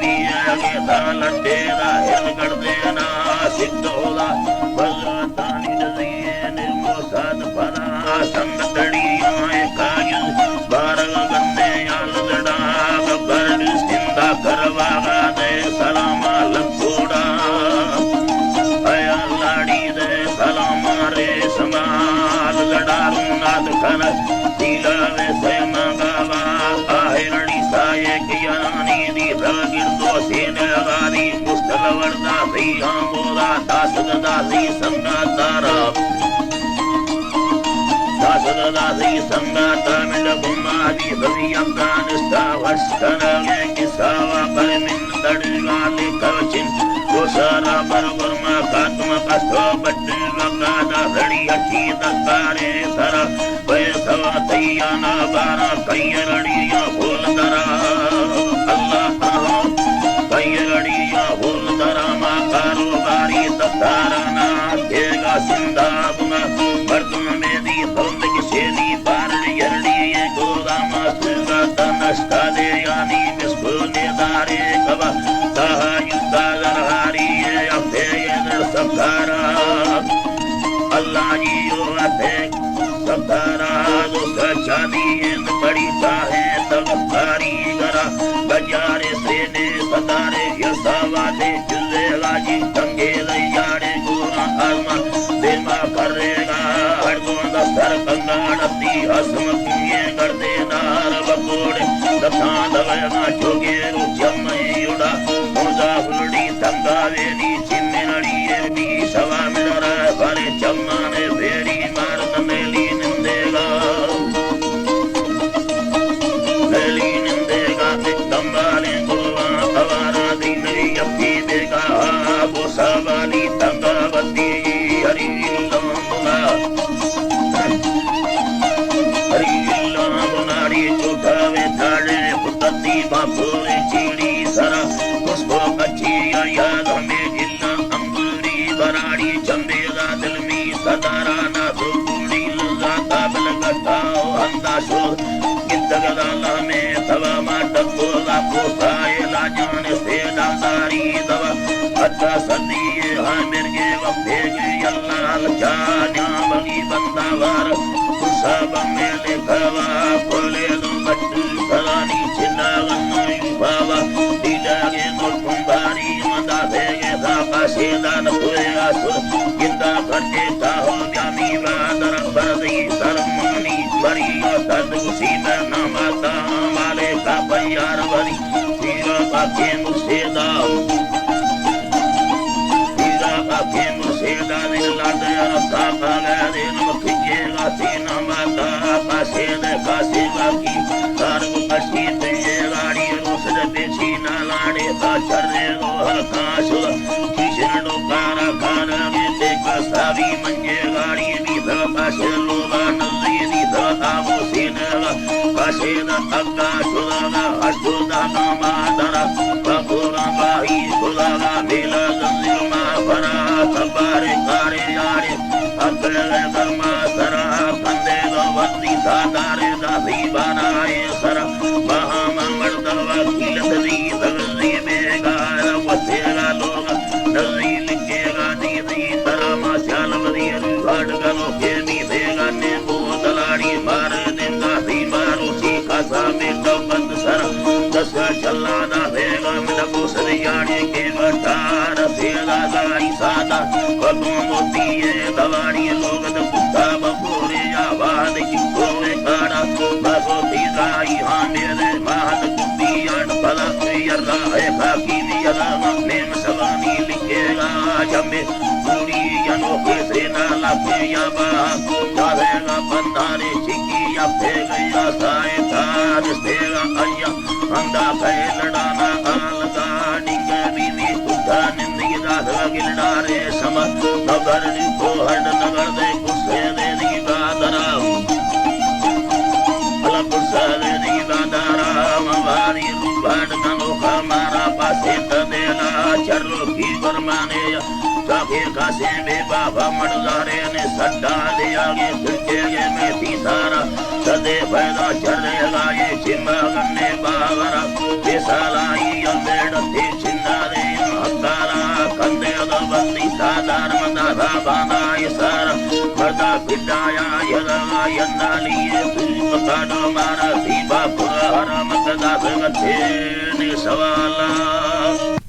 भी आगे था लट्टे दा हिल कर देना सिद्धोला भगवतानी नदिए निर्मोसाद फरा संगतड़ी आए कायु बारग गन्ने याल जड़ाग करड सिंधा करवागा दे सलामा लखोड़ा अया लाड़ी दे सलामा रे समाल जड़ारू नाद खन दिला वे से मंगावा आहे रड़ी साये कियानी दी रगिरदो सेने गादी मुस्तल वरदा सी आमोदा दास दासी संगा तारा दास दासी संगा तामिल गुमादी भवी अफगानिस्ता वस्कर में किसावा पर मिन दड़गाले कवचिन कोसारा पर गुरमा खात्मा कस्तो बट्टे लगादा रड़ी अच्छी दकारे धरा सवा तैया ना बारा कई रड़िया फूल दरा अल्लाह कई रड़िया फूल दरा मा कारोबारी दफ्तारा ना देगा सिंधा बुना बर्तन में दी धोंद किसे दी पार यरड़ी ये गोदा मास्टर का नस्का दे यानी बिस्कुने दारे कबा ताहा युद्धा जरहारी ये अफे ये दर सकारा अल्लाह जी यो अफे सकारा चांदी बड़ी चाहे तब भारी गरा बजारे से ने सतारे यसावा दे जुले लाजी टंगे लयाड़े गोरा आलमा देमा करेगा हर गोंद सर कंगाड़ती हसम किए कर दे नार बकोड़े दथा दवना जोगे रो जम्मई उड़ा मोजा फुलड़ी तंगावे नी चिन्नड़ी एरबी सवा मिलरा भरे चम्माने भेड़ी मार तमेली निंदेगा सवाली तंगावती हरि लोमुना हरि चुठावे थाड़े पुतती बापुरे चीड़ी सरा उसको कच्ची याद हमें जिल्ला अंगुरी बराड़ी चंदेगा दिल में सदारा ना सुकुड़ी लगा काबल गटाओ अंदाशो गिद्दगदाला में तवा माटको लापो साए लाजान से दादारी दवा अच्छा सदिए हाँ मिर्गे वक्ते गए अल्लाह जाना बगी बंदावार सब में लिखवा खोले दो बट्टू सलानी चिन्ना गन्नू बाबा दिलागे मुर्कुंबारी मदा भेगे साका शेदान पुरे आसुर गिंदा करते ताहो जामी वादर बरदी सरमनी बरी तदुसी में नमाता माले का पैयार बरी पीरा का के मुसेदा के मुसेदा दिल लादे रखा काले दिन मखिए गाती नमाता पासे दे कासे बाकी तारु कशी ते गाड़ी रोसद बेची ना लाड़े का चरने रो हरकाश किशनो कारा खाना में देख सावी मंजे गाड़ी भी ध पासे लोगा नली दी ध आवो सीना पासे द अक्का सुदाना अष्टुदा नामा दरा बपुरा बाही सुदाना बेला गंजिमा भरा कबारे कारे यारे अकले कर्मा सरा बंदे दो वक्ती सादारे दासी बनाए सरा महामा मर्दवा किलत दी दगली बेगा वसेगा लोग नली लिखेगा दी दी तरा मा श्याल मदी भाड़ गलो के दी देगा ने बोतलाड़ी मार देगा दी मारो सी कासा में तो बंद सरा दस चला ना देगा मिलको सरियाड़े के बटार सेला गाई सादा कदों मोती ये दवाड़ी लोग द कुत्ता बपोरे आवाज की कोए काड़ा भगवती राई हाँ मेरे महल कुत्ती अड़ भला यर्रा है खाकी दियला नेम सवानी लिखेगा जमे पूरी अनोखे से ना लाखे या बा जावेगा बंदारे चिकी या फेगया साए तार सेगा अय्या अंदा कहे लड़ाना आलगा डिंगे बीवी कुत्ता निंदी दादा गिलडारे सम नगर को हट नगर दे कुसे दे दी बादरा अला कुसे दे दी बादरा मवारी रूबाड़ कनो का मारा पासे तदेला चर्रो की बरमाने के कासे में बाबा मडगारे ने सट्टा दे आगे तुझे में तीसारा सदे पैदा चलेगा ये चिम्मा गन्ने बावरा बेसालाई अंधेड़ थे चिन्ना दे हकारा कंदे बंदी साधार मंदा बानाई सारा मर्दा पिटाया यदा यंदालिए पकानो मारा दीपा पुरा हरा मतदा भगते ने सवाला